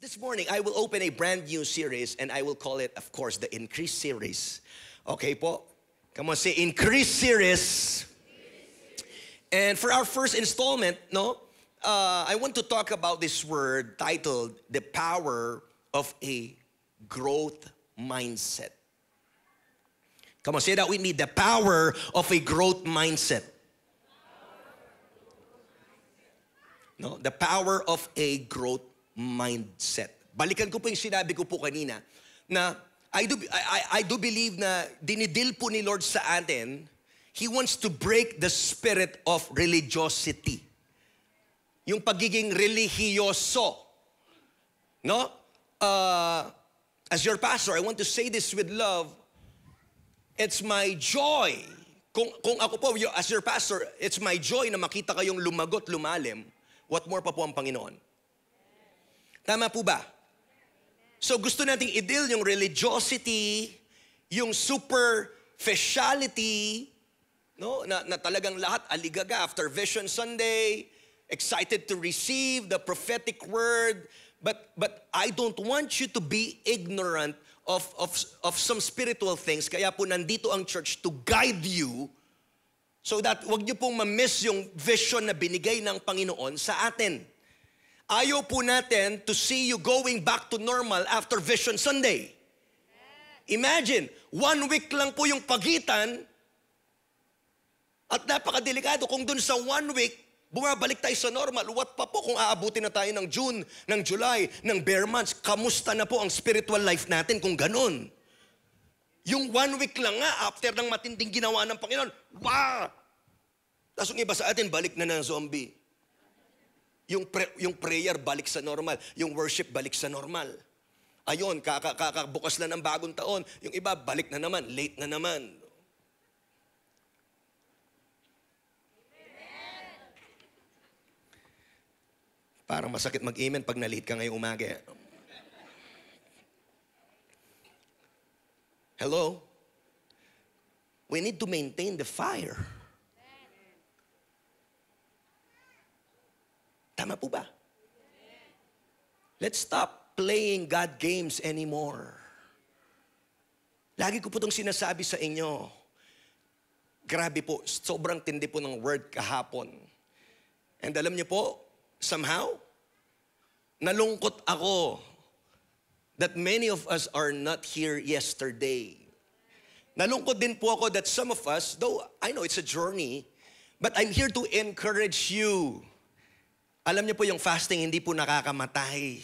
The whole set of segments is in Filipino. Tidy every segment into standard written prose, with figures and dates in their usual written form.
This morning, I will open a brand new series and I will call it, of course, the Increase Series. Okay po? Come on, say Increase Series. And for our first installment, I want to talk about this word titled, The Power of a Growth Mindset. Come on, say that with me, the power of a growth mindset. The power of a growth mindset. Balikan ko po yung sinabi ko po kanina na I do believe na dinidil po ni Lord sa atin, He wants to break the spirit of religiosity. Yung pagiging relihiyoso. As your pastor, I want to say this with love. It's my joy. Kung ako po, as your pastor, it's my joy na makita kayong lumagot, lumalim. What more pa po ang Panginoon? Tama po ba? So gusto nating i-deal yung religiosity, yung superficiality, na talagang lahat aligaga after Vision Sunday, excited to receive the prophetic word, but I don't want you to be ignorant of some spiritual things. Kaya po nandito ang church to guide you so that wag niyo pong ma-miss yung vision na binigay ng Panginoon sa atin. Ayaw po natin to see you going back to normal after Vision Sunday. Imagine, 1 week lang po yung pagitan at napakadelikado kung dun sa 1 week, bumabalik tayo sa normal. What pa po kung aabutin na tayo ng June, ng July, ng bare months? Kamusta na po ang spiritual life natin kung ganun? Yung 1 week lang nga, after ng matinding ginawa ng Panginoon, wow! Tapos yung iba sa atin, balik na ng zombie. Yung prayer, balik sa normal. Yung worship, balik sa normal. Ayun, kakabukas na ng bagong taon. Yung iba, balik na naman, late na naman. Parang masakit mag-amen pag na-late ka ngayong umaga. Hello? We need to maintain the fire. Tama po ba? Let's stop playing God games anymore. Lagi ko po itong sinasabi sa inyo. Grabe po, sobrang tindi po ng word kahapon. And alam niyo po, somehow, nalungkot ako that many of us are not here yesterday. Nalungkot din po ako that some of us, though I know it's a journey, but I'm here to encourage you. Alam niyo po yung fasting hindi po nakakamatay.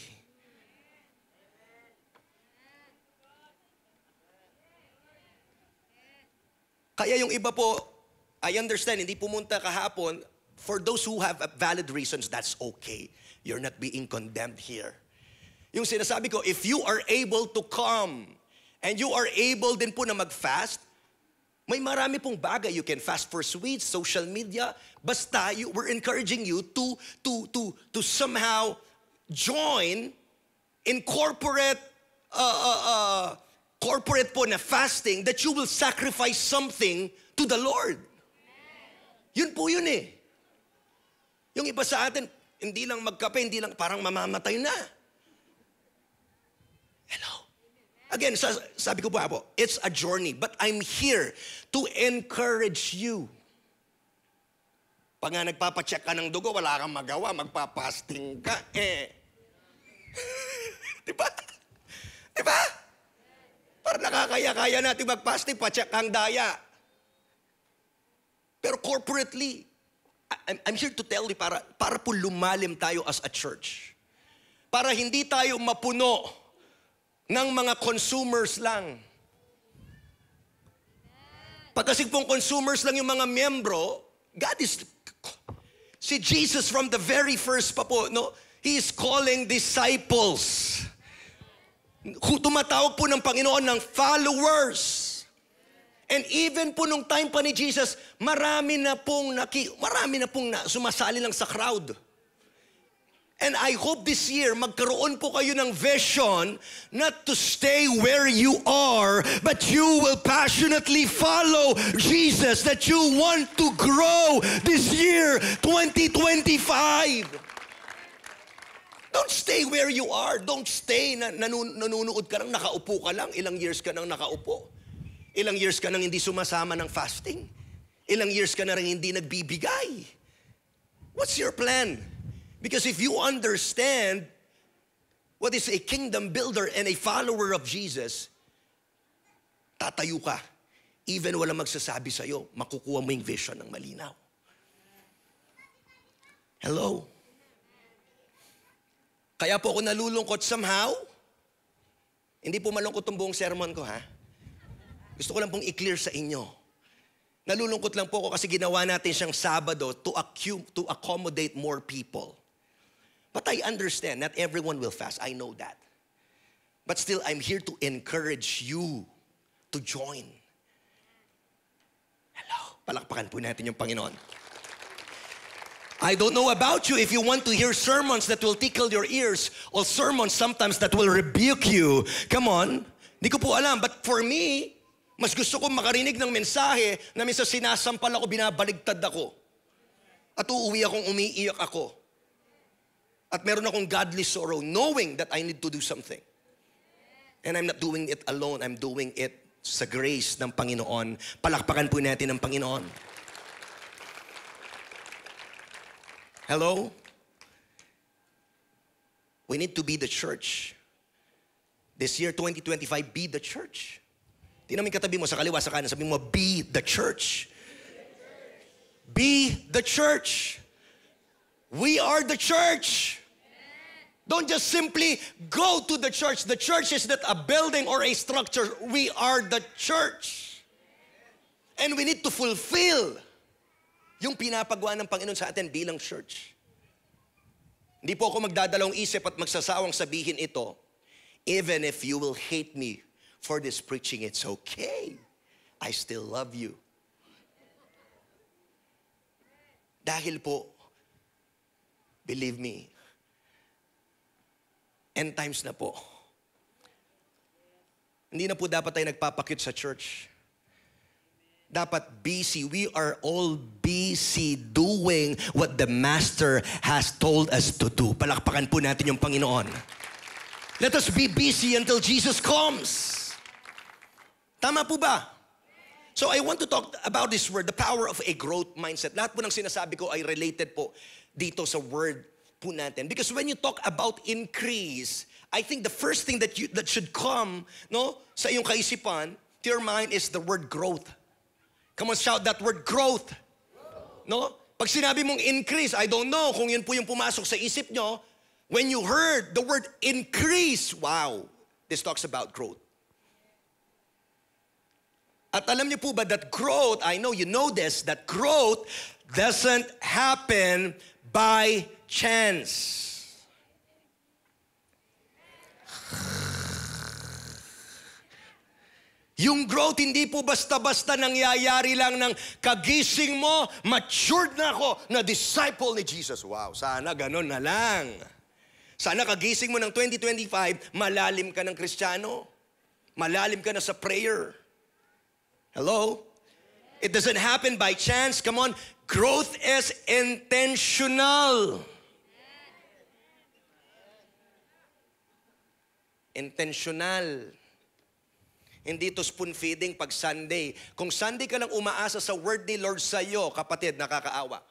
Kaya yung iba po, I understand, hindi pumunta kahapon. For those who have valid reasons, that's okay. You're not being condemned here. Yung sinasabi ko, if you are able to come and you are able din po na mag-fast, may marami pong bagay. You can fast for sweets, social media. Basta, we're encouraging you to somehow join in corporate po na fasting that you will sacrifice something to the Lord. Yun po yun eh. Yung iba sa atin, hindi lang magkape, hindi lang parang mamamatay na. Hello? Again, sabi ko po, it's a journey, but I'm here to encourage you. Pag nga nagpapacheck ka ng dugo, wala kang magawa, magpapasting ka, Diba? Diba? Para nakakaya-kaya natin magpasting, pacheck ang daya. Pero corporately, I'm here to tell you, para po lumalim tayo as a church. Para hindi tayo mapuno ng mga consumers lang. Pag kasi pong consumers lang yung mga miyembro, si Jesus from the very first pa po, He is calling disciples. Tumatawag po ng Panginoon ng followers. And even po nung time pa ni Jesus, marami na pong sumasali lang sa crowd. And I hope this year, magkaroon po kayo ng vision not to stay where you are, but you will passionately follow Jesus, that you want to grow this year, 2025. Don't stay where you are. Don't stay na nanonood ka lang, nakaupo ka lang. Ilang years ka nang nakaupo. Ilang years ka nang hindi sumasama ng fasting. Ilang years ka na rin hindi nagbibigay. What's your plan? Because if you understand what is a kingdom builder and a follower of Jesus, tatayo ka. Even wala magsasabi sa'yo, makukuha mo yung vision ng malinaw. Hello? Kaya po ako nalulungkot somehow. Hindi po malungkot ang buong sermon ko, ha? Gusto ko lang pong i-clear sa inyo. Nalulungkot lang po ako kasi ginawa natin siyang Sabado to accommodate more people. But I understand, not everyone will fast. I know that. But still, I'm here to encourage you to join. Hello? Palakpakan po natin yung Panginoon. I don't know about you if you want to hear sermons that will tickle your ears or sermons sometimes that will rebuke you. Come on. Di ko po alam. But for me, mas gusto kong makarinig ng mensahe na minsan sinasampal ako, binabaligtad ako. At uuwi akong umiiyak ako. At meron akong godly sorrow knowing that I need to do something. And I'm not doing it alone. I'm doing it sa grace ng Panginoon. Palakpakan po natin ang Panginoon. Hello? We need to be the church. This year, 2025, be the church. Tingnan mo yung katabi mo sa kaliwa, sa kanan, sabi mo, be the church. Be the church. We are the church. Don't just simply go to the church. The church is not a building or a structure. We are the church. And we need to fulfill yung pinapagawa ng Panginoon sa atin bilang church. Hindi po ako magdadalawang isip at magsasawang sabihin ito, even if you will hate me for this preaching, it's okay. I still love you. Dahil po, believe me, end times na po. Hindi na po dapat tayo nagpapakit sa church. Dapat busy. We are all busy doing what the Master has told us to do. Palakpakan po natin yung Panginoon. Let us be busy until Jesus comes. Tama po ba? So I want to talk about this word, the power of a growth mindset. Lahat po ng sinasabi ko ay related po dito sa word po natin. Because when you talk about increase, I think the first thing that should come sa iyong kaisipan, to your mind, is the word growth. Come on, shout that word, growth. No? Pag sinabi mong increase, I don't know kung yun po yung pumasok sa isip nyo. When you heard the word increase, wow, this talks about growth. At alam niyo po ba that growth, I know you know this, that growth doesn't happen by chance. Yung growth, hindi po basta-basta nangyayari lang ng kagising mo, matured na ako, na disciple ni Jesus. Wow, sana ganun na lang. Sana kagising mo ng 2025, malalim ka ng Kristiyano. Malalim ka na sa prayer. Hello? It doesn't happen by chance. Come on. Growth is intentional. Intentional. Hindi to spoon feeding pag Sunday. Kung Sunday ka lang umaasa sa word ni Lord sa iyo, kapatid, nakakaawa.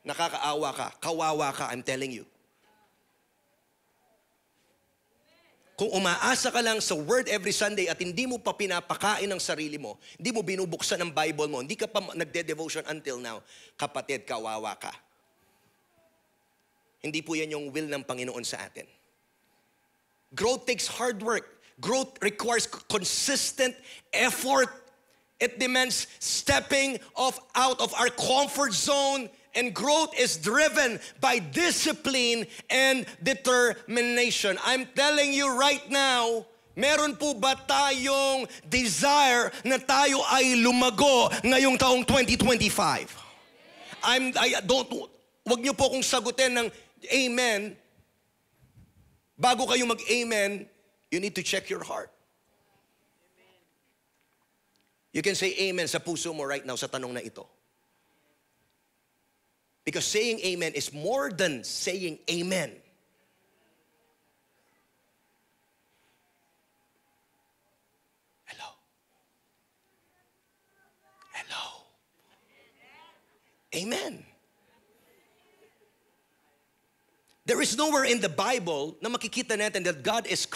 Nakakaawa ka. Kawawa ka, I'm telling you. Kung umaasa ka lang sa word every Sunday at hindi mo pa pinapakain ang sarili mo, hindi mo binubuksan ang Bible mo, hindi ka pa nagde-devotion until now, kapatid, kawawa ka. Hindi po yan yung will ng Panginoon sa atin. Growth takes hard work. Growth requires consistent effort. It demands stepping out of our comfort zone. And growth is driven by discipline and determination. I'm telling you right now, meron po ba tayong desire na tayo ay lumago ngayong taong 2025? Wag niyo po kong sagutin ng amen. Bago kayo mag-amen, you need to check your heart. You can say amen sa puso mo right now sa tanong na ito. Because saying amen is more than saying amen. Hello. Hello. Amen. There is nowhere in the Bible na makikita natin that God is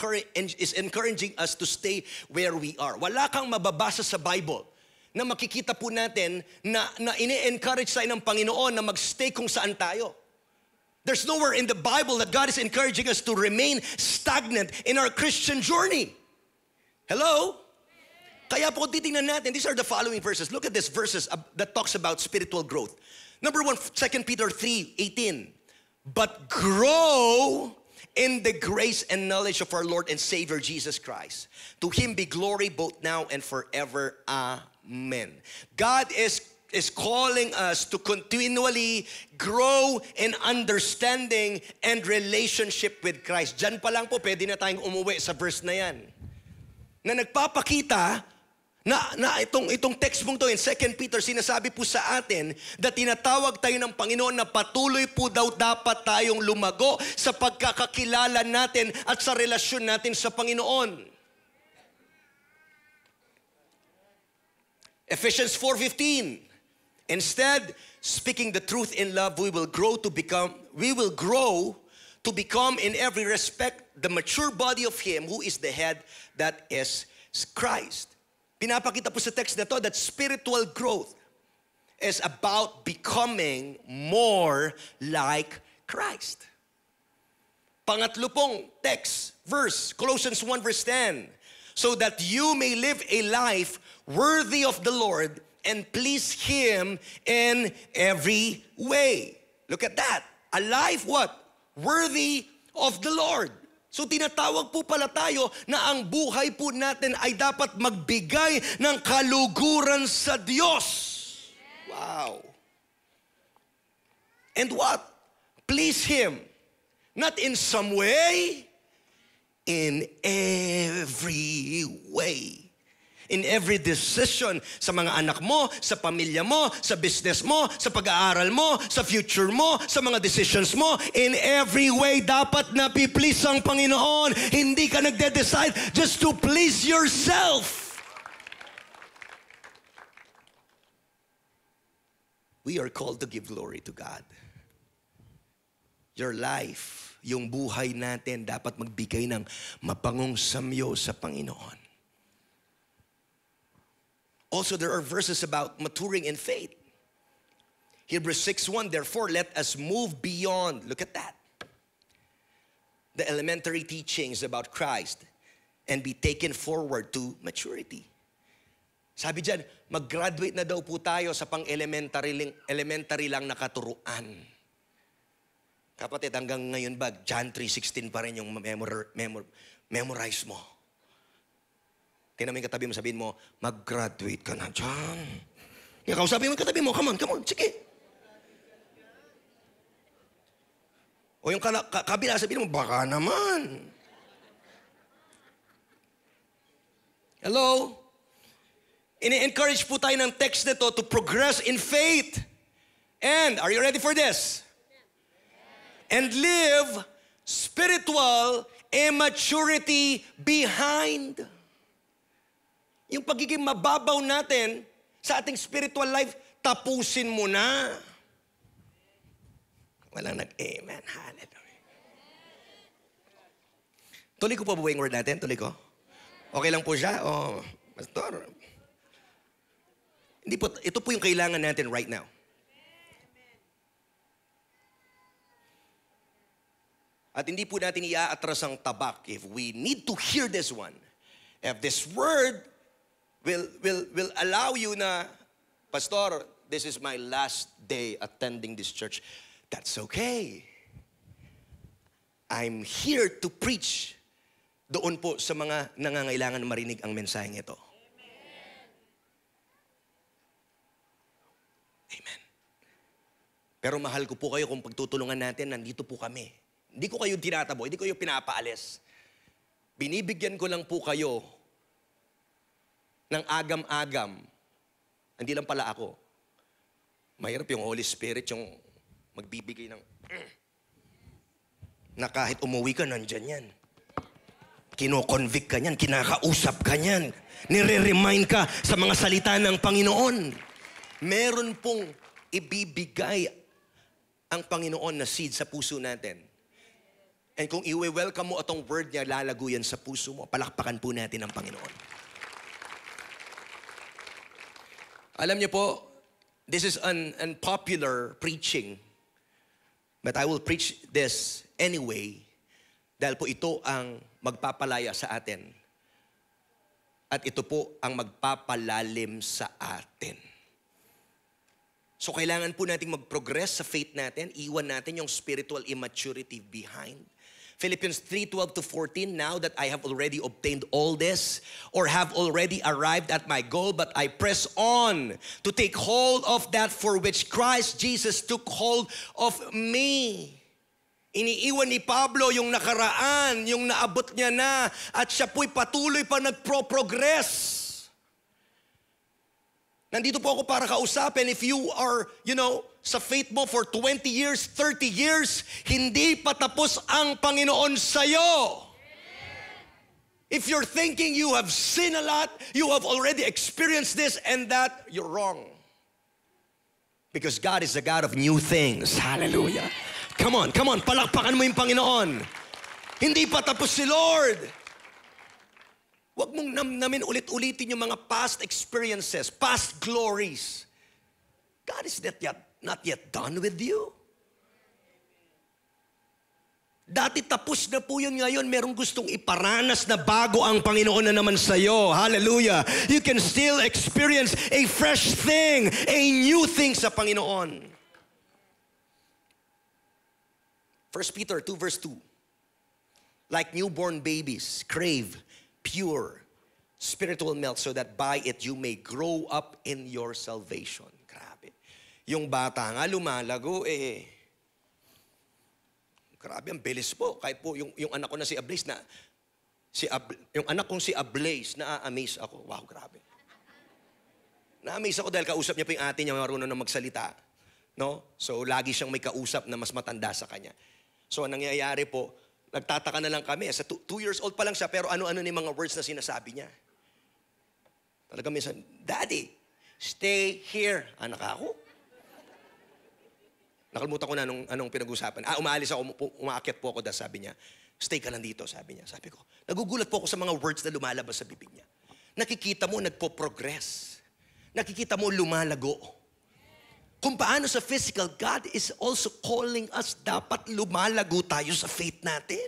encouraging us to stay where we are. Wala kang mababasa sa Bible na makikita po natin na ini-encourage tayo ng Panginoon na magstay kung saan tayo. There's nowhere in the Bible that God is encouraging us to remain stagnant in our Christian journey. Hello? Kaya po titingnan natin, these are the following verses. Look at these verses that talks about spiritual growth. Number 1, 2 Peter 3:18. But grow in the grace and knowledge of our Lord and Savior Jesus Christ. To Him be glory both now and forever. Amen. God is calling us to continually grow in understanding and relationship with Christ. Diyan pa lang po, pwede na tayong umuwi sa verse na yan. Na nagpapakita na itong text mong to in 2 Peter, sinasabi po sa atin na tinatawag tayo ng Panginoon na patuloy po daw dapat tayong lumago sa pagkakakilala natin at sa relasyon natin sa Panginoon. Ephesians 4:15. Instead, speaking the truth in love, we will grow to become in every respect the mature body of Him who is the head, that is Christ. Pinapakita po sa text na to that spiritual growth is about becoming more like Christ. Pangatlo pong text, verse, Colossians 1 verse 10. So that you may live a life worthy of the Lord and please Him in every way. Look at that. A life what? Worthy of the Lord. So tinatawag po pala tayo na ang buhay po natin ay dapat magbigay ng kaluguran sa Diyos. Wow. And what? Please Him. Not in some way, in every way. In every decision, sa mga anak mo, sa pamilya mo, sa business mo, sa pag-aaral mo, sa future mo, sa mga decisions mo, in every way, dapat na pi-please ang Panginoon. Hindi ka nagde-decide just to please yourself. We are called to give glory to God. Your life, yung buhay natin, dapat magbigay ng mapangong samyo sa Panginoon. Also, there are verses about maturing in faith. Hebrews 6:1, therefore, let us move beyond, look at that, the elementary teachings about Christ and be taken forward to maturity. Sabi dyan, mag-graduate na daw po tayo sa pang-elementary lang na katuruan. Kapatid, hanggang ngayon ba, John 3:16 pa rin yung memorize mo. Tingnan mo yung katabi mo, sabihin mo, mag-graduate ka na dyan. Ikaw sabihin mo yung katabi mo, come on, sige. O yung kabila, sabihin mo, baka naman. Hello? Ini-encourage po tayo ng text nito to progress in faith. And, are you ready for this? And live spiritual immaturity behind. Yung pagiging mababaw natin sa ating spiritual life, tapusin mo na. Walang nag-amen. Hallelujah. Tuloy ko po ba yung word natin? Tuloy ko? Okay lang po siya? O, pastor. Hindi po, ito po yung kailangan natin right now. At hindi po natin iaatras ang tabak if we need to hear this one. If this word will allow you na, Pastor, this is my last day attending this church. That's okay. I'm here to preach doon po sa mga nangangailangan marinig ang mensaheng ito. Amen. Pero mahal ko po kayo kung pagtutulungan natin, nandito po kami. Hindi ko kayo tinatabo, hindi ko kayo pinapaalis. Binibigyan ko lang po kayo ng agam-agam. Hindi lang pala ako. Mahirap yung Holy Spirit, yung magbibigay ng na kahit umuwi ka, nandyan yan. Kino-convict ka niyan, kinakausap ka niyan. Nire-remind ka sa mga salita ng Panginoon. Meron pong ibibigay ang Panginoon na seed sa puso natin. And kung i-welcome mo itong word niya, lalago yan sa puso mo. Palakpakan po natin ang Panginoon. Alam niyo po, this is unpopular preaching. But I will preach this anyway dahil po ito ang magpapalaya sa atin. At ito po ang magpapalalim sa atin. So kailangan po nating mag-progress sa faith natin, iwan natin yung spiritual immaturity behind. Philippians 3:12-14, now that I have already obtained all this, or have already arrived at my goal, but I press on to take hold of that for which Christ Jesus took hold of me. Iniiwan ni Pablo yung nakaraan, yung naabot niya na, at siya po'y patuloy pa nagpro-progress. Nandito po ako para kausapin, if you are, sa faith mo for 20 years, 30 years, hindi pa tapos ang Panginoon sa'yo. If you're thinking you have sinned a lot, you have already experienced this and that, you're wrong. Because God is a God of new things. Hallelujah. Come on, palakpakan mo yung Panginoon. Hindi pa tapos si Lord. Huwag mong namnamin ulit-ulitin yung mga past experiences, past glories. God is not yet done with you. Dati tapos na po yun, ngayon merong gustong iparanas na bago ang Panginoon na naman sa'yo. Hallelujah. You can still experience a fresh thing, a new thing sa Panginoon. 1 Peter 2:2. Like newborn babies, crave pure spiritual milk so that by it you may grow up in your salvation. Grabe. Yung bata nga lumalago grabe, ang bilis po. Kahit po yung anak ko na si Ablaze yung anak kong si Ablaze, na-amaze ako. Wow, grabe. Na-amaze ako dahil kausap niya po yung ate niya, marunong na magsalita. No? So, lagi siyang may kausap na mas matanda sa kanya. So, ang nangyayari po, nagtataka na lang kami. Sa 2 years old pa lang siya, pero ano-ano ni mga words na sinasabi niya. Talaga minsan, Daddy, stay here. Anak ako. Nakalimutan ko na anong pinag-usapan. Umaalis ako, umaakyat po ako dahil sabi niya, stay ka lang dito, sabi niya. Sabi ko, nagugulat po ako sa mga words na lumalabas sa bibig niya. Nakikita mo, nagpo-progress. Nakikita mo, lumalago. Kung paano sa physical, God is also calling us, dapat lumalago tayo sa faith natin.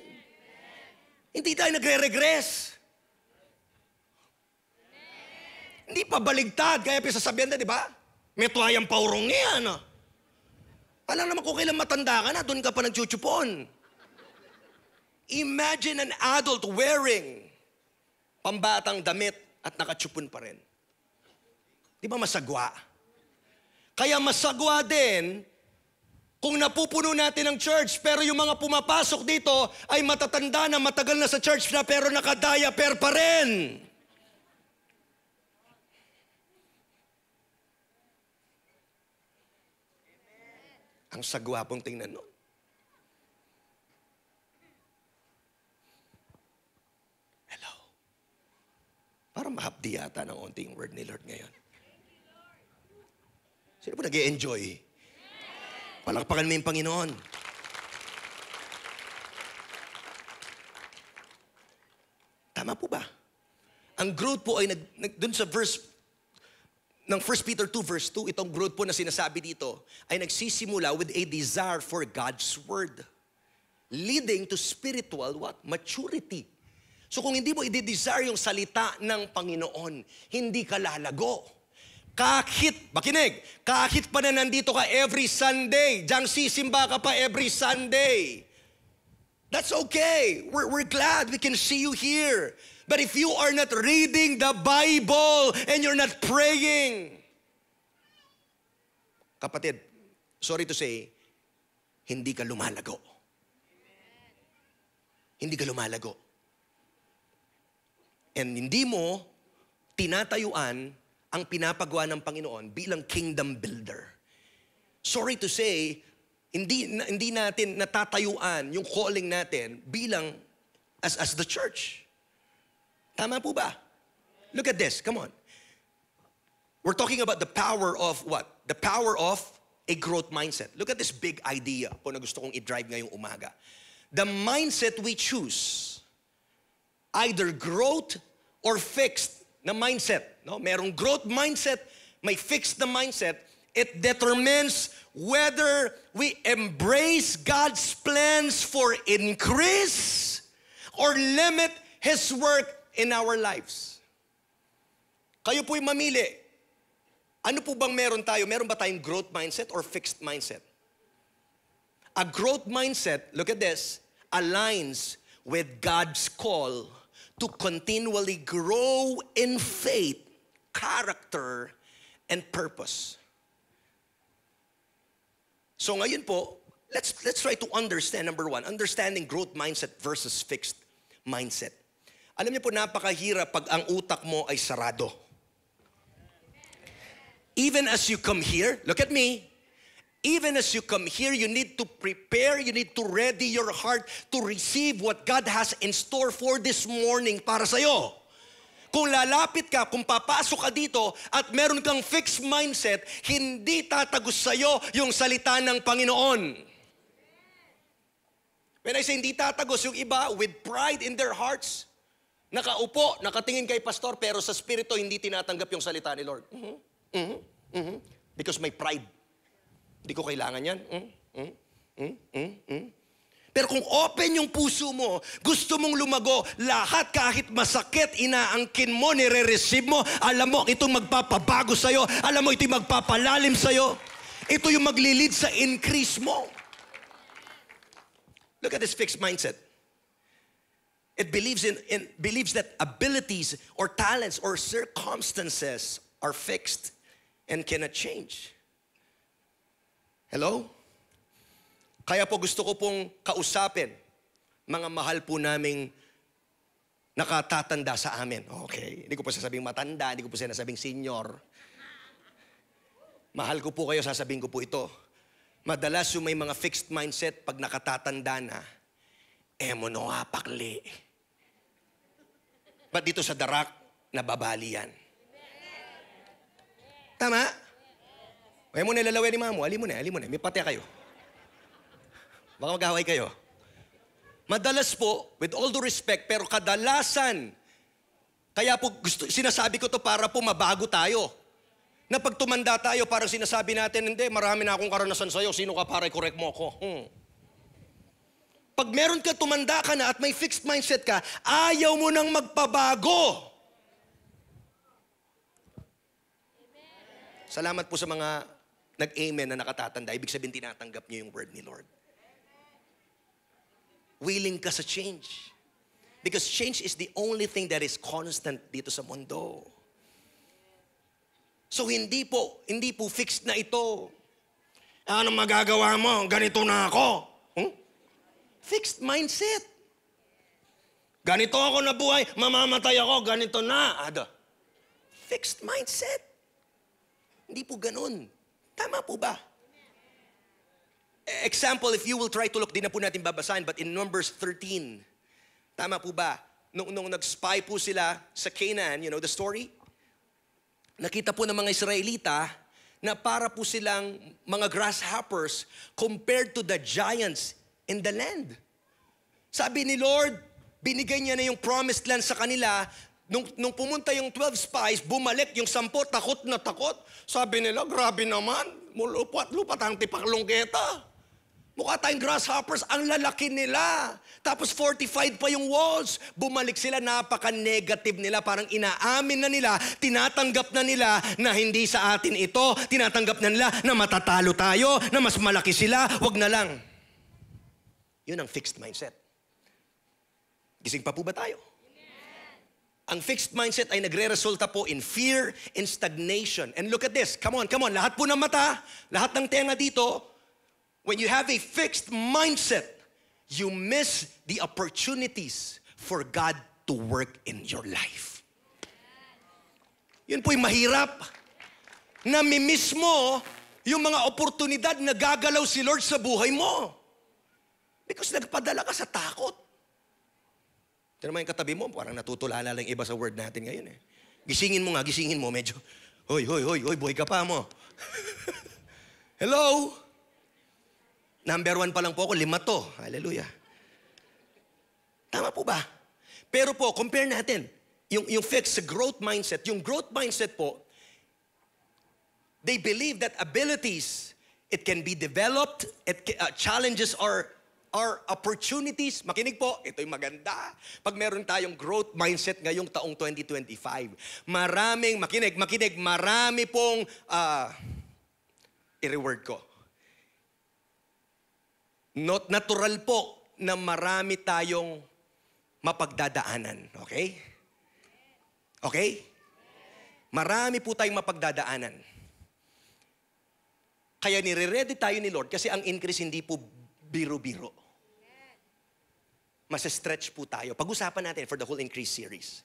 Hindi tayo nagre-regress. Hindi pa baligtad. Kaya sasabihan na, di ba? May tuwayang paurong niya, ano? Alam naman kung kailan matanda ka na, doon ka pa nagchuchupon. Imagine an adult wearing pambatang damit at nakachupon pa rin. Di ba masagwa? Kaya masagwa din kung napupuno natin ang church, pero yung mga pumapasok dito ay matatanda na, matagal na sa church na, pero nakadaya-per pa rin. Ang sagwa pong tingnan nun. Hello. Parang mahapdi yata ng onting word ni Lord ngayon. Sino po nag-e-enjoy? Palakpakan mo yung Panginoon. Tama po ba? Ang growth po ay dun sa verse ng 1 Peter 2:2, itong growth po na sinasabi dito ay nagsisimula with a desire for God's Word. Leading to spiritual what? Maturity. So kung hindi mo i-desire yung salita ng Panginoon, hindi ka lalago. Kahit pa na nandito ka every Sunday, diyang sisimba ka pa every Sunday. That's okay. We're glad we can see you here. But if you are not reading the Bible and you're not praying, kapatid, sorry to say, hindi ka lumalago. Hindi ka lumalago. And hindi mo tinatayuan ang pinapagawa ng Panginoon bilang kingdom builder. Sorry to say, hindi natin natatayuan yung calling natin bilang as the church. Tama po ba? Look at this, come on. We're talking about the power of what? The power of a growth mindset. Look at this big idea po na gusto kong i-drive ngayong umaga. The mindset we choose, either growth or fixed na mindset. No? Merong growth mindset, may fixed na mindset. It determines whether we embrace God's plans for increase or limit His work in our lives. Kayo po'y mamili. Ano po bang meron tayo? Meron ba tayong growth mindset or fixed mindset? A growth mindset, look at this, aligns with God's call to continually grow in faith, character, and purpose. So ngayon po, let's try to understand, number one, understanding growth mindset versus fixed mindset. Alam niyo po, napakahirap pag ang utak mo ay sarado. Even as you come here, look at me, even as you come here, you need to prepare, you need to ready your heart to receive what God has in store for this morning para sa'yo. Kung lalapit ka, kung papasok ka dito at meron kang fixed mindset, hindi tatagos sa'yo yung salita ng Panginoon. When I say hindi tatagos, yung iba with pride in their hearts, nakaupo, nakatingin kay pastor, pero sa spirito hindi tinatanggap yung salita ni Lord. Because may pride. Hindi ko kailangan yan. Pero kung open yung puso mo, gusto mong lumago, lahat kahit masakit, inaangkin mo, nire-receive mo, alam mo, itong magpapabago sa'yo, alam mo, itong magpapalalim sa'yo, ito yung maglilid sa increase mo. Look at this fixed mindset. It believes that abilities or talents or circumstances are fixed and cannot change. Hello? Kaya po gusto ko pong kausapin, mga mahal po naming nakatatanda sa amin. Okay, hindi ko po sasabing matanda, hindi ko po sinasabing senior. Mahal ko po kayo, sasabihin ko po ito. Madalas yung may mga fixed mindset pag nakatatanda na, mo no apakli. Ba't dito sa darak, nababali yan? Tama? Huwag mo na lalawin ni mamo, ali mo na, may pate kayo. Baka maghaway kayo. Madalas po, with all due respect, pero kadalasan, kaya po sinasabi ko to para po mabago tayo. Na pag tumanda tayo, parang sinasabi natin, hindi, marami na akong karanasan sa'yo, sino ka para i-correct mo ako? Pag meron ka, tumanda ka na at may fixed mindset ka, ayaw mo nang magpabago. Salamat po sa mga nag-amen na nakatatanda. Ibig sabihin, tinatanggap niyo yung word ni Lord. Willing ka sa change. Because change is the only thing that is constant dito sa mundo. So hindi po fixed na ito. Ano magagawa mo? Ganito na ako. Fixed mindset. Ganito ako nabuhay, mamamatay ako, ganito na. Fixed mindset. Hindi po ganun. Tama po ba? Example, if you will try to look, di na po natin babasahin, but in Numbers 13, tama po ba? Nung nag-spy po sila sa Canaan, you know the story? Nakita po ng mga Israelita na para po silang mga grasshoppers compared to the giants in the land. Sabi ni Lord, binigay niya na yung promised land sa kanila. Nung pumunta yung 12 spies, bumalik yung 10, takot na takot. Sabi nila, grabe naman, lupat ang tipaklong kita. Mukha tayong grasshoppers, ang lalaki nila. Tapos fortified pa yung walls. Bumalik sila, napaka-negative nila. Parang inaamin na nila, tinatanggap na nila na hindi sa atin ito. Tinatanggap na nila na matatalo tayo, na mas malaki sila, wag na lang. Yun ang fixed mindset. Gising pa po ba tayo? Ang fixed mindset ay nagre-resulta po in fear, in stagnation. And look at this, come on. Lahat po ng mata, lahat ng tenga dito, when you have a fixed mindset, you miss the opportunities for God to work in your life. Yun po'y mahirap. Nami-miss mo yung mga oportunidad na gagalaw si Lord sa buhay mo. Because nagpadala ka sa takot. Tignan mo yung katabi mo, parang natutulala lang iba sa word natin ngayon eh. Gisingin mo nga, gisingin mo. Medyo, hoy, buhay ka pa mo. Hello? Number 1 pa lang po ako, 5 to. Hallelujah. Tama po ba? Pero po, compare natin. Yung fix sa growth mindset. Yung growth mindset po, they believe that abilities, it can be developed, challenges are opportunities. Makinig po, ito'y maganda. Pag meron tayong growth mindset ngayong taong 2025, makinig, marami pong, i-reword ko. Natural po na marami tayong mapagdadaanan. Okay? Okay? Marami po tayong mapagdadaanan. Kaya nire-ready tayo ni Lord kasi ang increase hindi po biro-biro. Mas-stretch po tayo. Pag-usapan natin for the whole increase series.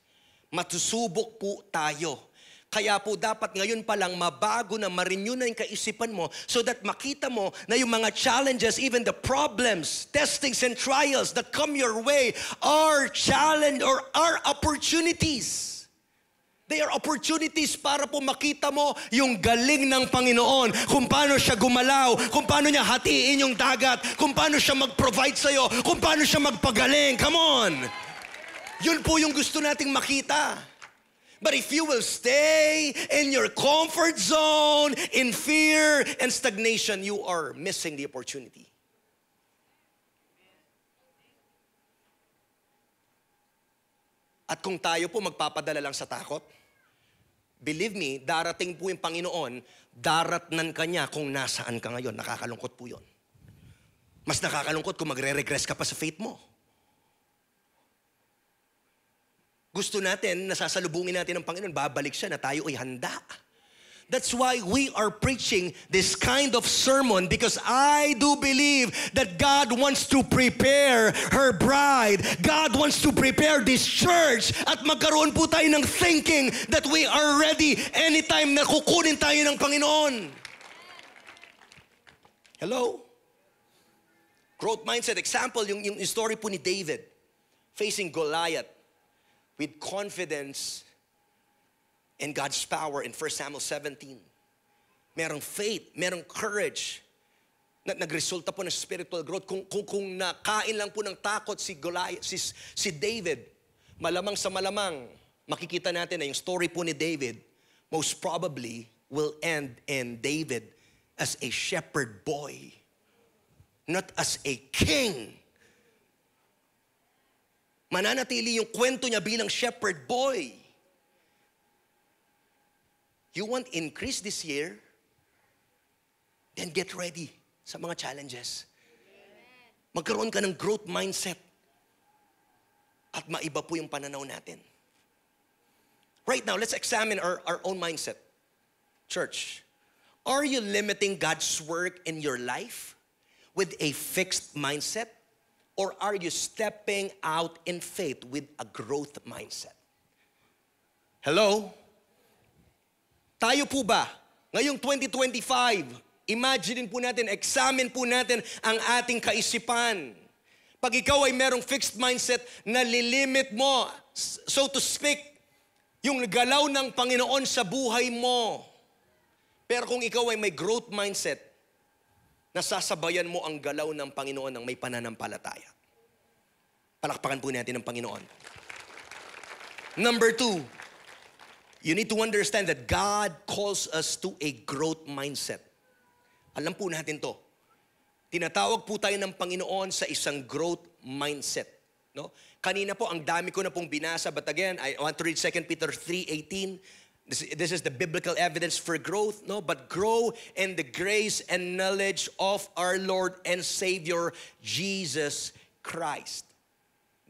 Matusubok po tayo. Kaya po dapat ngayon pa lang mabago na ma-renew na yung kaisipan mo so that makita mo na yung mga challenges, even the problems, testings and trials that come your way are challenge or are opportunities. They are opportunities para po makita mo yung galing ng Panginoon, kung paano siya gumalaw, kung paano niya hatiin yung dagat, kung paano siya mag-provide sa'yo, kung paano siya magpagaling. Come on! Yun po yung gusto nating makita. But if you will stay in your comfort zone, in fear and stagnation, you are missing the opportunity. At kung tayo po magpapadala lang sa takot, believe me, darating po yung Panginoon, daratnan ka niya kung nasaan ka ngayon. Nakakalungkot po yun. Mas nakakalungkot kung magre-regress ka pa sa faith mo. Gusto natin, nasasalubungin natin ng Panginoon, babalik siya na tayo ay handa. That's why we are preaching this kind of sermon because I do believe that God wants to prepare her bride. God wants to prepare this church at magkaroon po tayo ng thinking that we are ready anytime na kukunin tayo ng Panginoon. Hello? Growth mindset. Example, yung story po ni David facing Goliath with confidence and God's power in 1 Samuel 17. Merong faith, merong courage na nagresulta po ng spiritual growth. Kung nakain lang po ng takot si Goliath, si David, malamang sa malamang, makikita natin na yung story po ni David most probably will end in David as a shepherd boy, not as a king. Mananatili yung kwento niya bilang shepherd boy. You want increase this year? Then get ready sa mga challenges. Magkaroon ka ng growth mindset. At maiba po yung pananaw natin. Right now, let's examine our own mindset. Church, are you limiting God's work in your life with a fixed mindset? Or are you stepping out in faith with a growth mindset? Hello? Tayo po ba, ngayong 2025, imagine po natin, examine po natin ang ating kaisipan. Pag ikaw ay merong fixed mindset, nalilimit mo, so to speak, yung galaw ng Panginoon sa buhay mo. Pero kung ikaw ay may growth mindset, nasasabayan mo ang galaw ng Panginoon ng may pananampalataya. Palakpakan po natin ang Panginoon. Number 2, you need to understand that God calls us to a growth mindset. Alam po natin to. Tinatawag po tayo ng Panginoon sa isang growth mindset. No? Kanina po, ang dami ko na pong binasa. But again, I want to read 2 Peter 3:18. This is the biblical evidence for growth. No? But grow in the grace and knowledge of our Lord and Savior, Jesus Christ.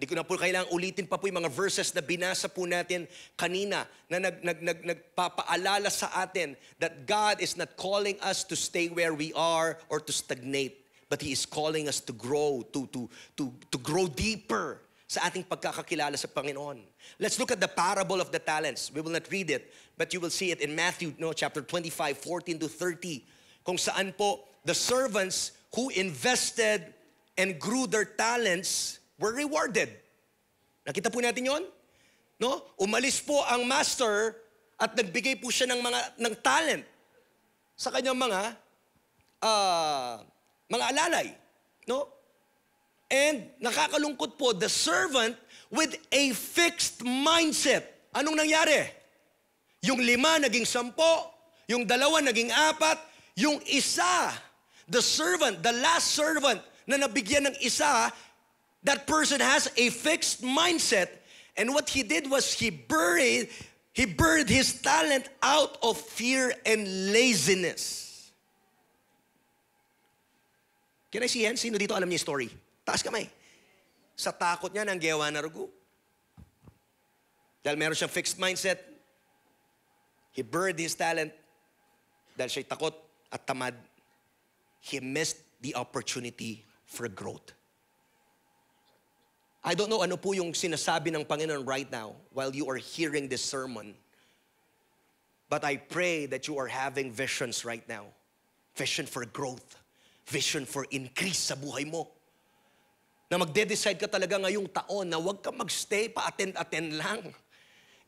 Di ko na po kailangang ulitin pa po yung mga verses na binasa po natin kanina na nagpapaalala sa atin that God is not calling us to stay where we are or to stagnate, but He is calling us to grow, to grow deeper sa ating pagkakakilala sa Panginoon. Let's look at the parable of the talents. We will not read it, but you will see it in Matthew chapter 25, 14 to 30. kung saan po the servants who invested and grew their talents were rewarded. Nakita po natin yon? No? Umalis po ang master at nagbigay po siya ng talent sa kanyang mga alalay. No? And nakakalungkot po, the servant with a fixed mindset. Anong nangyari? Yung 5 naging 10, yung 2 naging 4, yung isa, the servant, the last servant na nabigyan ng isa, that person has a fixed mindset. And what he did was he buried his talent out of fear and laziness. Can I see yan? Sino dito alam niya yung story? Taas kamay. Sa takot niya ng gawa na rugo. Dahil meron siyang fixed mindset, he buried his talent. Dahil siya'y takot at tamad, he missed the opportunity for growth. I don't know ano po yung sinasabi ng Panginoon right now while you are hearing this sermon. But I pray that you are having visions right now. Vision for growth. Vision for increase sa buhay mo. Na magde-decide ka talaga ngayong taon na huwag ka magstay, pa-attend lang.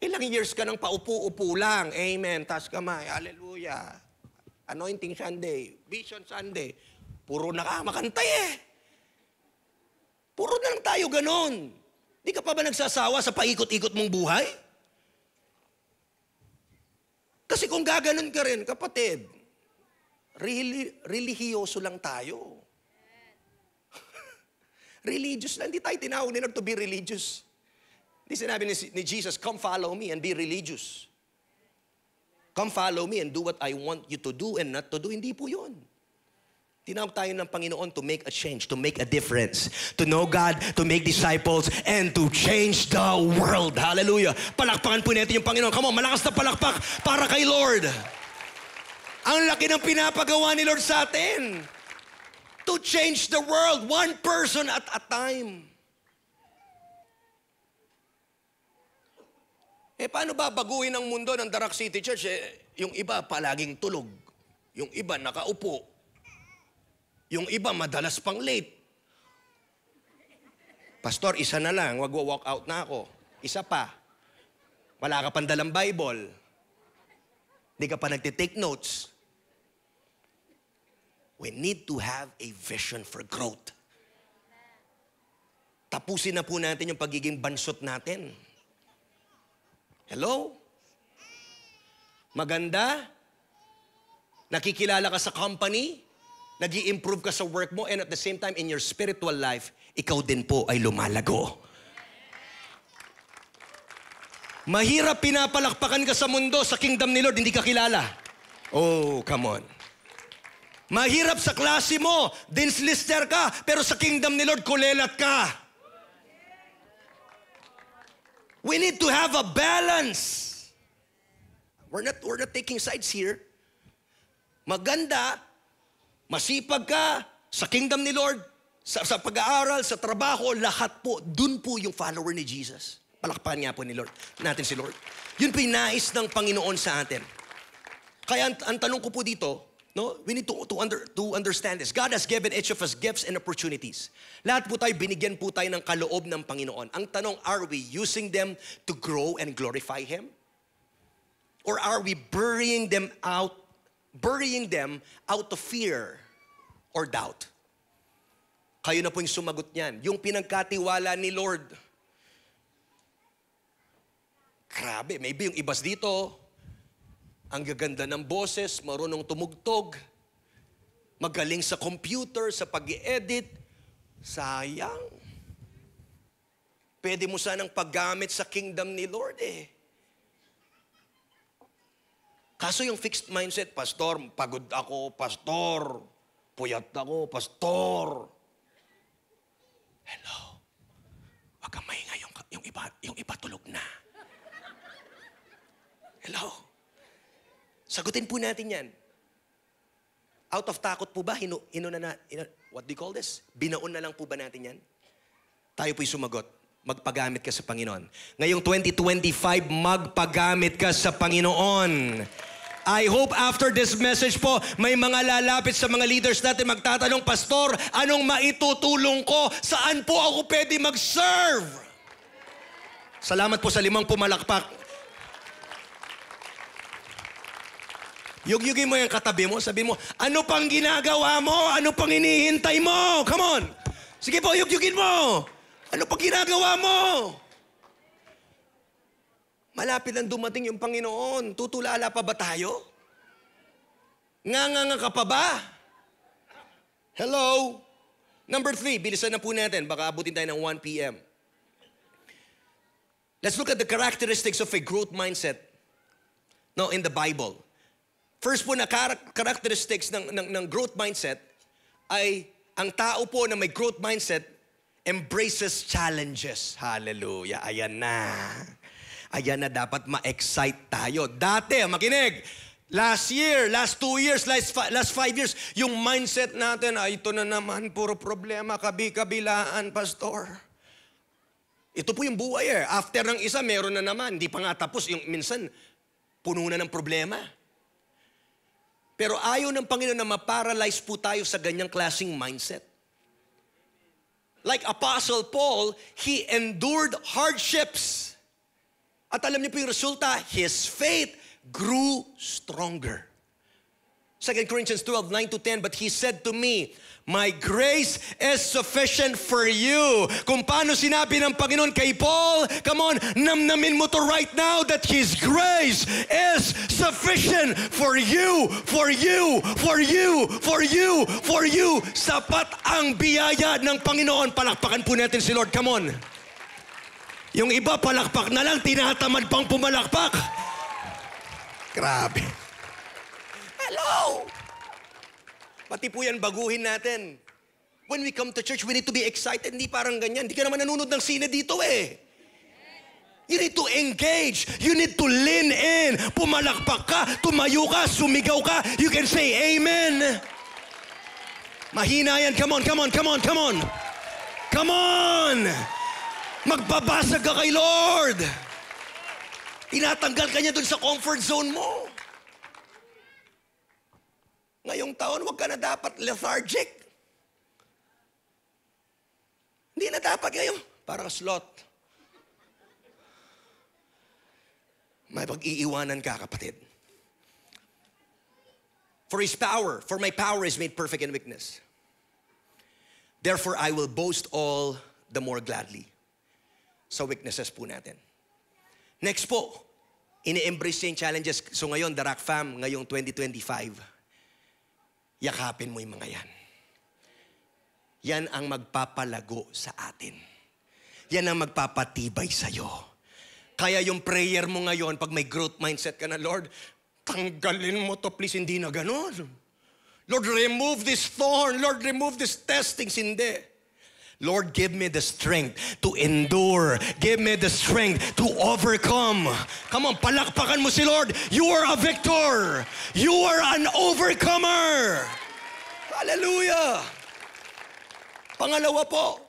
Ilang years ka nang paupo-upo lang. Amen. Taas kamay. Hallelujah. Anointing Sunday. Vision Sunday. Puro nakamakantay eh. Puro na lang tayo ganon. Di ka pa ba nagsasawa sa paikot-ikot mong buhay? Kasi kung gaganon ka rin, kapatid, relihiyoso lang tayo. Religious lang. Hindi tayo tinawag nila to be religious. Hindi sinabi ni Jesus, come follow me and be religious. Come follow me and do what I want you to do and not to do. Hindi po yun. Tinawag tayo ng Panginoon to make a change, to make a difference, to know God, to make disciples, and to change the world. Hallelujah. Palakpakan po natin yung Panginoon. Come on, malakas na palakpak para kay Lord. Ang laki ng pinapagawa ni Lord sa atin. To change the world, one person at a time. Paano ba baguhin ang mundo ng Darak City Church? Yung iba palaging tulog. Yung iba nakaupo. Yung iba madalas pang late. Pastor, isa na lang, wag walk out na ako. Isa pa. Wala ka pang dalang Bible. Hindi ka pa nagtitake notes. We need to have a vision for growth. Tapusin na po natin yung pagiging bansot natin. Hello? Maganda? Nakikilala ka sa company? Nag-i-improve ka sa work mo, and at the same time, in your spiritual life, ikaw din po ay lumalago. Mahirap pinapalakpakan ka sa mundo, sa kingdom ni Lord, hindi ka kilala. Oh, come on. Mahirap sa klase mo, dinslister ka, pero sa kingdom ni Lord, kulelat ka. We need to have a balance. We're not taking sides here. Maganda, masipag ka sa kingdom ni Lord, sa pag-aaral, sa trabaho, lahat po, dun po yung follower ni Jesus. Palakpakan nga po ni Lord, natin si Lord. Yun po yung nais ng Panginoon sa atin. Kaya ang tanong ko po dito, no, we need to understand this. God has given each of us gifts and opportunities. Lahat po tayo, binigyan po tayo ng kaloob ng Panginoon. Ang tanong, are we using them to grow and glorify Him? Or are we burying them out of fear or doubt? Kayo na po yung sumagot niyan. Yung pinagkatiwala ni Lord. Grabe, maybe yung ibas dito, ang gaganda ng boses, marunong tumugtog, magaling sa computer, sa pag-i-edit. Sayang. Pwede mo sanang paggamit sa kingdom ni Lord eh. Kaso yung fixed mindset, Pastor, pagod ako, Pastor. Puyat ako, Pastor. Hello. Wag kang maingay, yung iba tulog na. Hello. Sagutin po natin yan. Out of takot po ba? What do you call this? Binaon na lang po ba natin yan? Tayo po'y sumagot. Magpagamit ka sa Panginoon. Ngayong 2025, magpagamit ka sa Panginoon. I hope after this message po, may mga lalapit sa mga leaders natin magtatanong, Pastor, anong maitutulong ko? Saan po ako pwede mag-serve? Salamat po sa 5 pumalakpak. Yugyugin mo yung katabi mo, sabi mo, ano pang ginagawa mo? Ano pang hinihintay mo? Come on! Sige po, yugyugin mo! Ano pang ginagawa mo? Malapit ang dumating yung Panginoon. Tutulala pa ba tayo? Nga ka pa ba? Hello? Number 3, bilisan na po natin. Baka abutin tayo ng 1 p.m. Let's look at the characteristics of a growth mindset in the Bible. First po na characteristics ng growth mindset ay ang tao po na may growth mindset embraces challenges. Hallelujah. Ayan na. Ayan na dapat ma-excite tayo. Dati, makinig, last year, last 2 years, last 5 years, yung mindset natin, ito na naman, puro problema, kabi-kabilaan, pastor. Ito po yung buhay eh. After ng isa, meron na naman. Hindi pa nga tapos. Yung minsan, puno na ng problema. Pero ayaw ng Panginoon na ma-paralyze po tayo sa ganyang klaseng mindset. Like Apostle Paul, he endured hardships. At alam niyo po yung resulta, his faith grew stronger. 2 Corinthians 12:9-10, but he said to me, my grace is sufficient for you. Kung paano sinabi ng Panginoon kay Paul, come on, namnamin mo to right now that His grace is sufficient for you, for you, for you, for you, for you. Sapat ang biyaya ng Panginoon. Palakpakan po natin si Lord, come on. Yung iba, palakpak na lang, tinatamad pang pumalakpak. Grabe. Hello! Pati po yan, baguhin natin. When we come to church, we need to be excited. Hindi parang ganyan. Hindi ka naman nanonood ng sine dito eh. You need to engage. You need to lean in. Pumalakpak ka, tumayo ka, sumigaw ka. You can say amen. Mahina yan. Come on, come on, come on, come on. Come on! Magbabasag ka kay Lord. Tinatanggal ka niya dun sa comfort zone mo. Ngayong taon, huwag ka na dapat lethargic. Hindi na dapat ngayon. Parang slot. May pag-iiwanan ka, kapatid. For my power is made perfect in weakness. Therefore, I will boast all the more gladly. Sa weaknesses po natin. Next po, ini-embrace niya yung challenges. So ngayon, the Rock Fam, ngayong 2025, yakapin mo yung mga yan. Yan ang magpapalago sa atin. Yan ang magpapatibay sa'yo. Kaya yung prayer mo ngayon, pag may growth mindset ka na, Lord, tanggalin mo to please, hindi na ganun. Lord, remove this thorn. Lord, remove this testings. Hindi. Lord, give me the strength to endure. Give me the strength to overcome. Come on, palakpakan mo si Lord. You are a victor. You are an overcomer. Hallelujah. Pangalawa po,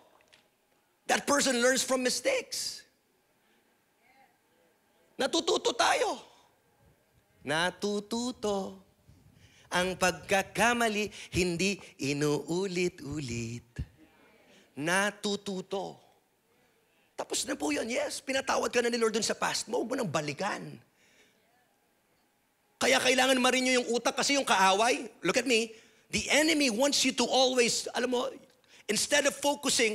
that person learns from mistakes. Natututo tayo. Natututo. Ang pagkakamali, hindi inuulit-ulit. Natututo. Tapos na po yun. Yes, pinatawad ka na ni Lord dun sa past mo. Huwag mo nang balikan. Kaya kailangan marin nyo yung utak kasi yung kaaway. Look at me. The enemy wants you to always, alam mo, instead of focusing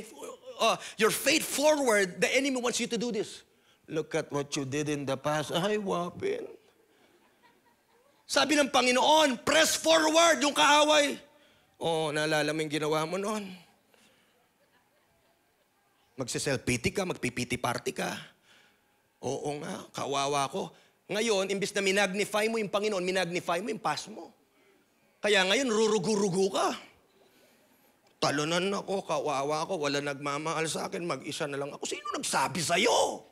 your faith forward, the enemy wants you to do this. Look at what you did in the past. Ay, wapin. Sabi ng Panginoon, press forward yung kaaway. Naalala mo yung ginawa mo noon. Magsiself-pity ka, magpipity party ka. Oo nga, kawawa ko. Ngayon, imbis na minagnify mo yung Panginoon, minagnify mo yung past mo. Kaya ngayon, rurugu-rugu ka. Talunan ako, kawawa ko, wala nagmamahal sa akin, mag-isa na lang ako. Sino nagsabi sa'yo?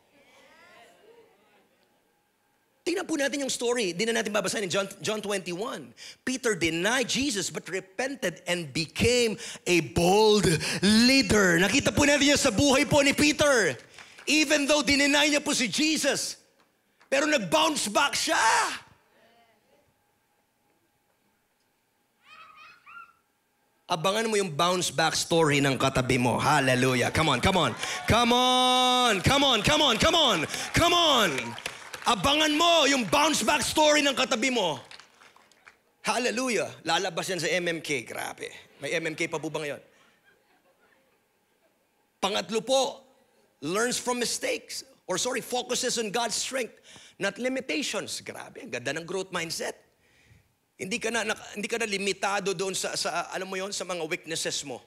Tingnan po natin yung story. Di na natin babasahin in John 21. Peter denied Jesus but repented and became a bold leader. Nakita po natin yan sa buhay po ni Peter. Even though dininay niya po si Jesus, pero nag-bounce back siya. Abangan mo yung bounce back story ng katabi mo. Hallelujah. Come on, come on. Come on, come on, come on, come on. Come on. Abangan mo yung bounce back story ng katabi mo. Hallelujah. Lalabas yan sa MMK. Grabe. May MMK pa po ba ngayon? Pangatlo po, learns from mistakes. Focuses on God's strength, not limitations. Grabe, ang ganda ng growth mindset. Hindi ka na limitado doon sa alam mo yon, sa mga weaknesses mo.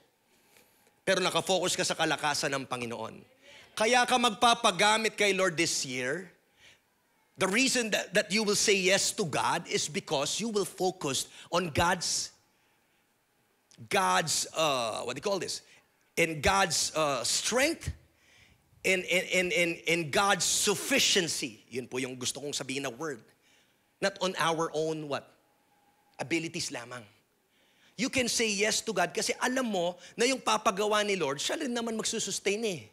Pero nakafocus ka sa kalakasan ng Panginoon. Kaya ka magpapagamit kay Lord this year. The reason that you will say yes to God is because you will focus on God's what do you call this? In God's strength, in God's sufficiency. Yun po yung gusto kong sabihin na word. Not on our own what? Abilities lamang. You can say yes to God kasi alam mo na yung papagawa ni Lord, siya rin naman magsusustain eh.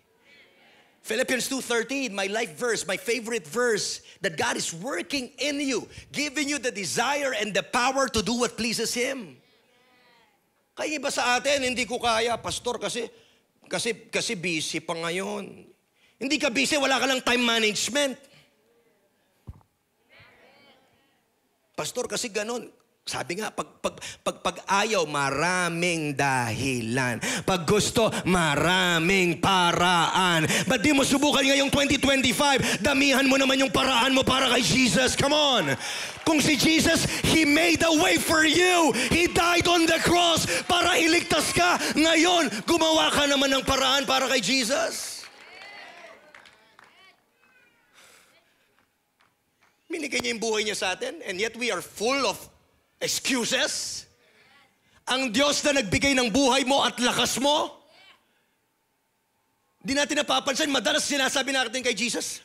Philippians 2:13, my life verse, my favorite verse, that God is working in you, giving you the desire and the power to do what pleases Him. Kaya iba sa atin, hindi ko kaya, pastor, kasi busy pa ngayon. Hindi ka busy, wala ka lang time management. Pastor, kasi ganun. Sabi nga, pag ayaw, maraming dahilan. Pag gusto, maraming paraan. Ba't di mo subukan ngayong 2025? Damihan mo naman yung paraan mo para kay Jesus. Come on! Kung si Jesus, He made a way for you. He died on the cross para iligtas ka. Ngayon, gumawa ka naman ng paraan para kay Jesus. Binigay niya yung buhay niya sa atin, and yet we are full of excuses. Ang Diyos na nagbigay ng buhay mo at lakas mo, di natin napapansin, madalas sinasabi natin kay Jesus,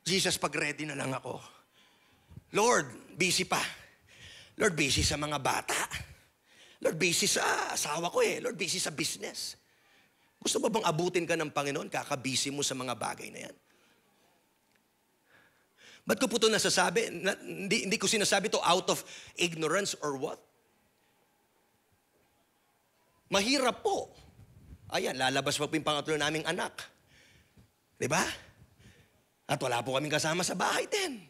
Jesus, pag-ready na lang ako. Lord, busy pa. Lord, busy sa mga bata. Lord, busy sa asawa ko eh. Lord, busy sa business. Gusto mo bang abutin ka ng Panginoon? Kakabisi mo sa mga bagay na yan. Ba't ko po ito nasasabi? Hindi ko sinasabi ito out of ignorance or what? Mahirap po. Ayan, lalabas pa po yung pangatlo naming anak. Diba? At wala po kaming kasama sa bahay din.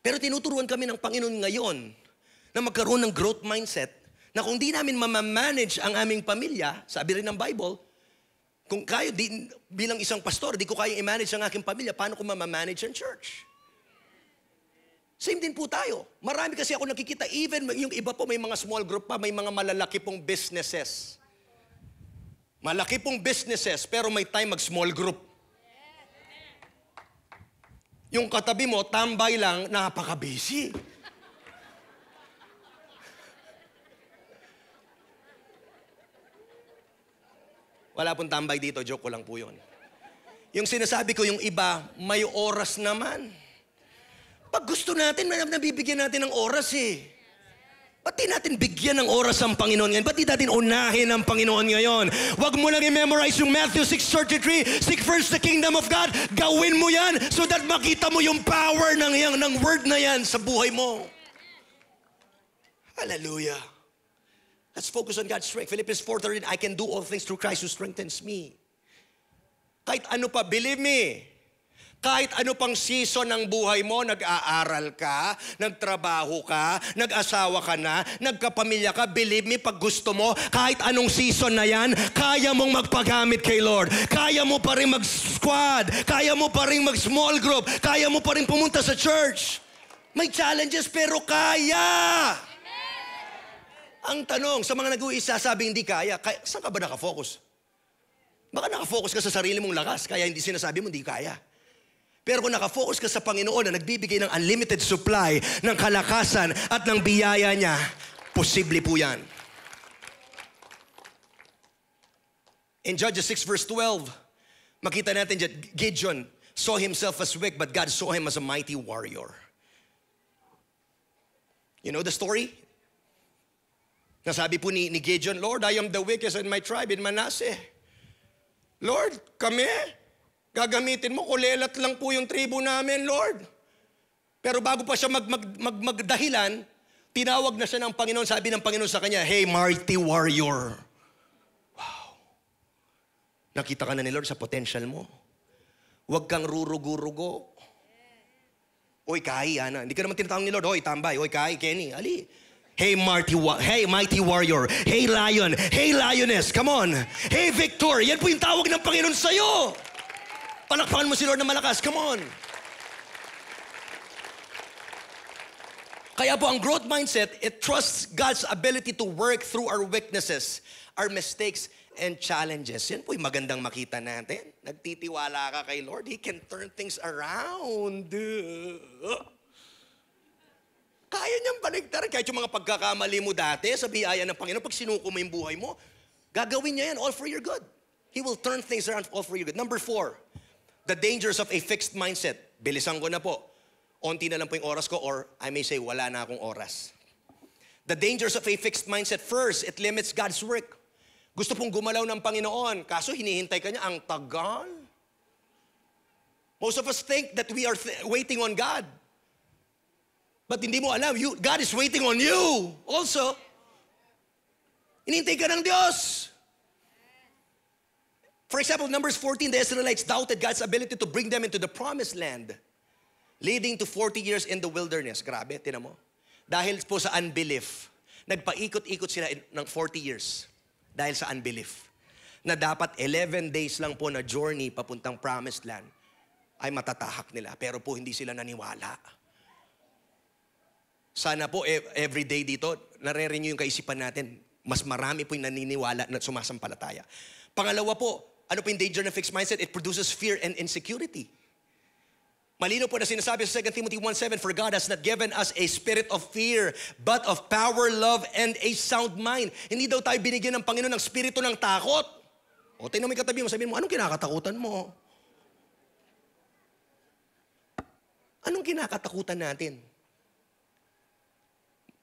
Pero tinuturuan kami ng Panginoon ngayon na magkaroon ng growth mindset na kung di namin mamamanage ang aming pamilya, sabi rin ng Bible, kung kayo, bilang isang pastor, di ko kayang i-manage ang aking pamilya, paano ko mamamanage ang church? Same din po tayo. Marami kasi ako nakikita, even yung iba po may mga small group pa, may mga malalaki pong businesses. Malaki pong businesses, pero may time mag-small group. Yung katabi mo, tambay lang, napaka-busy. Wala pong tambay dito, joke ko lang po yun. Yung sinasabi ko, yung iba, may oras naman. Pag gusto natin, nabibigyan natin ng oras eh. Ba't di natin bigyan ng oras ang Panginoon ngayon? Ba't di natin unahin ang Panginoon ngayon? Huwag mo lang i-memorize yung Matthew 6:33, seek first the kingdom of God. Gawin mo yan so that makita mo yung power ng word na yan sa buhay mo. Hallelujah. Let's focus on God's strength. Philippians 4:13, I can do all things through Christ who strengthens me. Kahit ano pa, believe me, kahit ano pang season ng buhay mo, nag-aaral ka, nagtrabaho ka, nag-asawa ka na, nagkapamilya ka, believe me, pag gusto mo, kahit anong season na yan, kaya mong magpagamit kay Lord. Kaya mo pa rin mag-squad, kaya mo pa rin mag-small group, kaya mo pa rin pumunta sa church. May challenges pero kaya. Ang tanong, sa mga nag-uisa, sabi hindi kaya, saan ka ba nakafocus? Baka nakafocus ka sa sarili mong lakas, kaya hindi sinasabi mo hindi kaya. Pero kung nakafocus ka sa Panginoon na nagbibigay ng unlimited supply ng kalakasan at ng biyaya niya, posible po yan. In Judges 6:12, makita natin dyan, Gideon saw himself as weak, but God saw him as a mighty warrior. You know the story? Nasabi po ni Gideon, Lord, I am the weakest in my tribe, in Manasseh. Lord, kami, gagamitin mo, kulelat lang po yung tribo namin, Lord. Pero bago pa siya magdahilan, Tinawag na siya ng Panginoon. Sabi ng Panginoon sa kanya, hey, mighty warrior. Wow. Nakita ka na ni Lord sa potential mo. Huwag kang rurugo-rugo. Oy, Kai, Ana. Hindi ka naman tinatawag ni Lord. Oy, Tambay. Oy, Kai, Kenny. Ali. Hey, mighty warrior. Hey, lion. Hey, lioness. Come on. Hey, Victor. Yan po yung tawag ng Panginoon sa'yo. Palakpakan mo si Lord na malakas. Come on. Kaya po ang growth mindset, it trusts God's ability to work through our weaknesses, our mistakes, and challenges. Yan po yung magandang makita natin. Nagtitiwala ka kay Lord, He can turn things around. Kaya niyang baligtarin. Kahit yung mga pagkakamali mo dati sa biyaya ng Panginoon, pag sinuko mo yung buhay mo, gagawin niya yan all for your good. He will turn things around all for your good. Number 4, the dangers of a fixed mindset. Bilisan ko na po. Onti na lang po yung oras ko, or I may say, wala na akong oras. The dangers of a fixed mindset. First, it limits God's work. Gusto pong gumalaw ng Panginoon, kaso hinihintay ka niya, ang tagal. Most of us think that we are waiting on God. But hindi mo alam, God is waiting on you also. Hinihintay ka ng Diyos. For example, Numbers 14, the Israelites doubted God's ability to bring them into the promised land, leading to 40 years in the wilderness. Grabe, tinan mo. Dahil po sa unbelief, nagpaikot-ikot sila ng 40 years. Dahil sa unbelief. Na dapat 11 days lang po na journey papuntang promised land ay matatahak nila. Pero po hindi sila naniwala. Sana po every day dito, nare-renew yung kaisipan natin. Mas marami po yung naniniwala na sumasampalataya. Pangalawa po, ano po yung danger ng fixed mindset? It produces fear and insecurity. Malino po na sinasabi sa 2 Timothy 1:7, for God has not given us a spirit of fear, but of power, love, and a sound mind. Hindi daw tayo binigyan ng Panginoon ng spirito ng takot. O, tingnan mo yung katabi mo, sabihin mo, anong kinakatakutan mo? Anong kinakatakutan natin?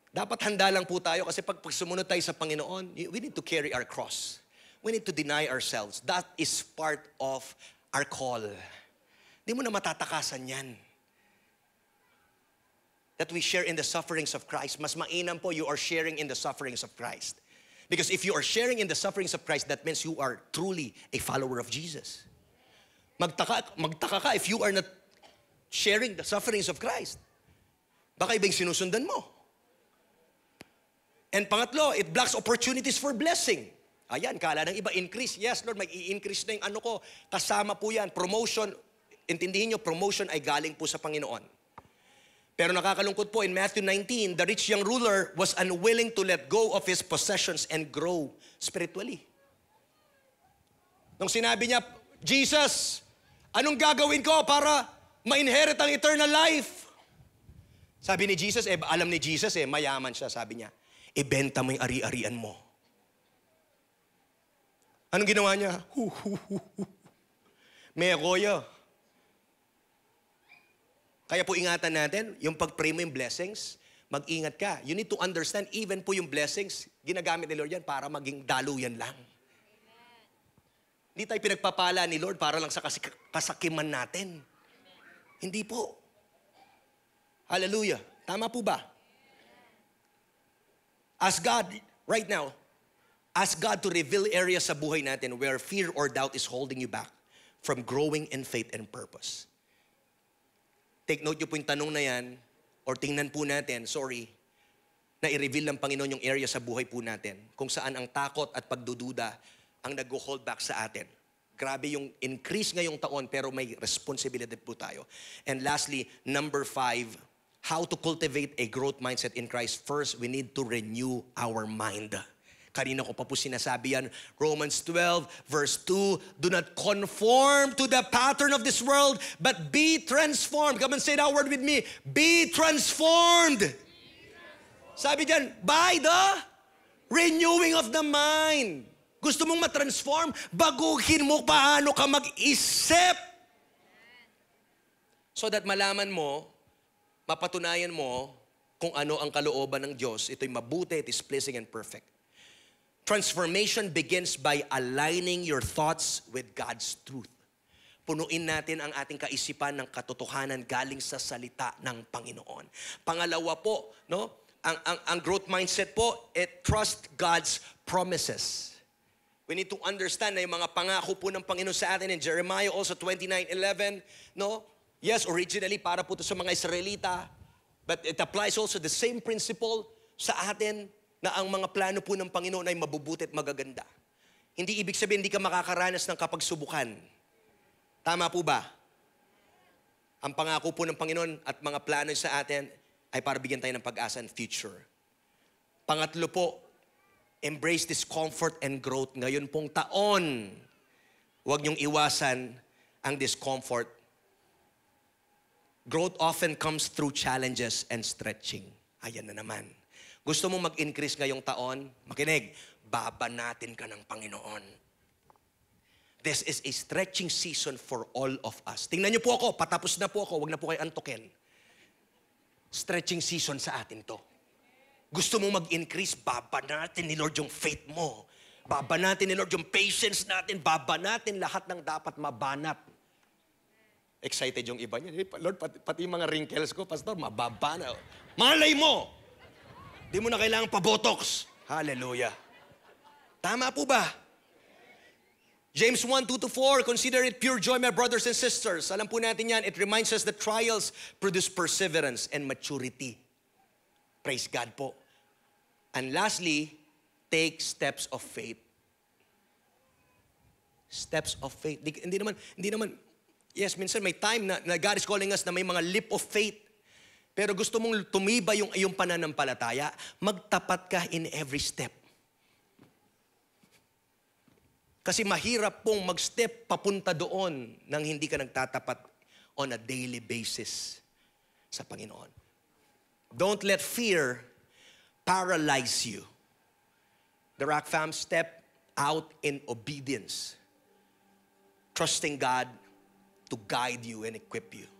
Dapat handa lang po tayo kasi pag sumunod tayo sa Panginoon, we need to carry our cross. We need to deny ourselves. That is part of our call. Di mo na matatakasan yan. That we share in the sufferings of Christ. Mas mainam po, you are sharing in the sufferings of Christ. Because if you are sharing in the sufferings of Christ, that means you are truly a follower of Jesus. Magtaka ka if you are not sharing the sufferings of Christ. Baka ibang sinusundan mo. And pangatlo, it blocks opportunities for blessing. Ayan, kala ng iba, increase. Yes, Lord, mag-i-increase na yung ano ko. Kasama po yan, promotion. Intindihin nyo, promotion ay galing po sa Panginoon. Pero nakakalungkot po, in Matthew 19, the rich young ruler was unwilling to let go of his possessions and grow spiritually. Nung sinabi niya, Jesus, anong gagawin ko para ma-inherit ang eternal life? Sabi ni Jesus, alam ni Jesus, mayaman siya, sabi niya, ibenta mo yung ari-arian mo. Anong ginawa niya? May akoya. Kaya po ingatan natin, yung pag-pray mo yung blessings, mag-ingat ka. You need to understand, even po yung blessings, ginagamit ni Lord yan para maging daluyan lang. Hindi tayo pinagpapala ni Lord para lang sa kasakiman natin. Hindi po. Hallelujah. Tama po ba? Ask God, right now, ask God to reveal areas sa buhay natin where fear or doubt is holding you back from growing in faith and purpose. Take note nyo po yung tanong na yan, or tingnan po natin, na i-reveal ng Panginoon yung area sa buhay po natin, kung saan ang takot at pagdududa ang nag-hold back sa atin. Grabe yung increase ngayong taon, pero may responsibility po tayo. And lastly, number 5, how to cultivate a growth mindset in Christ. First, we need to renew our mind. Kanina ko pa po sinasabi yan, Romans 12, verse 2, do not conform to the pattern of this world, but be transformed. Come and say that word with me. Be transformed. Sabi dyan, by the renewing of the mind. Gusto mong matransform? Baguhin mo paano ka mag-isip. So that malaman mo, mapatunayan mo kung ano ang kalooban ng Diyos. Ito'y mabuti, it is pleasing and perfect. Transformation begins by aligning your thoughts with God's truth. Punuin natin ang ating kaisipan ng katotohanan galing sa salita ng Panginoon. Pangalawa po, ang growth mindset po, it trust God's promises. We need to understand na yung mga pangako po ng Panginoon sa atin in Jeremiah also 29:11, no? Yes, originally para po ito sa mga Israelita, but it applies also the same principle sa atin na ang mga plano po ng Panginoon ay mabubuti at magaganda. Hindi ibig sabihin hindi ka makakaranas ng kapagsubukan. Tama po ba? Ang pangako po ng Panginoon at mga plano sa atin ay para bigyan tayo ng pag-asa and future. Pangatlo po, embrace discomfort and growth. Ngayon pong taon, huwag niyong iwasan ang discomfort. Growth often comes through challenges and stretching. Ayan na naman. Gusto mong mag-increase ngayong taon? Makinig, babanatin ka ng Panginoon. This is a stretching season for all of us. Tingnan niyo po ako, patapos na po ako, huwag na po kayo antukin. Stretching season sa atin to. Gusto mong mag-increase, babanatin ni Lord yung faith mo. Babanatin ni Lord yung patience natin. Babanatin lahat ng dapat mabanat. Excited yung iba niya. Hey, Lord, pati yung mga wrinkles ko, Pastor, mababana. Malay mo! Di mo na kailangang pa-botox. Hallelujah. Tama po ba? James 1:2-4, consider it pure joy, my brothers and sisters. Alam po natin yan, it reminds us that trials produce perseverance and maturity. Praise God po. And lastly, take steps of faith. Steps of faith. Hindi naman, yes, minsan may time na God is calling us na may mga leap of faith. Pero gusto mong tumiba yung iyong pananampalataya, magtapat ka in every step. Kasi mahirap pong mag-step papunta doon nang hindi ka nagtatapat on a daily basis sa Panginoon. Don't let fear paralyze you. The Rock Fam, step out in obedience, trusting God to guide you and equip you.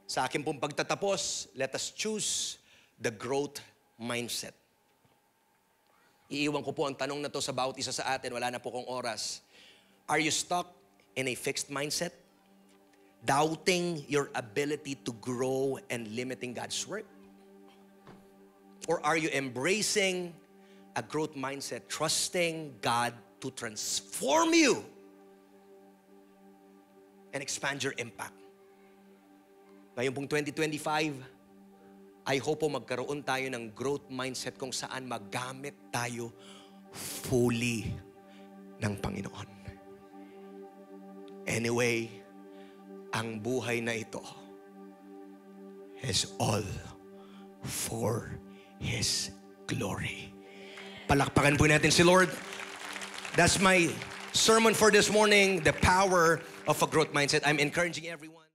Sa akin pong pagtatapos, let us choose the growth mindset. Iiwan ko po ang tanong na to sa bawat isa sa atin. Wala na po kong oras. Are you stuck in a fixed mindset? Doubting your ability to grow and limiting God's work? Or are you embracing a growth mindset, trusting God to transform you and expand your impact? Ngayon pong 2025, I hope po magkaroon tayo ng growth mindset kung saan magamit tayo fully ng Panginoon. Anyway, ang buhay na ito is all for His glory. Palakpakan po natin si Lord. That's my sermon for this morning, the power of a growth mindset. I'm encouraging everyone.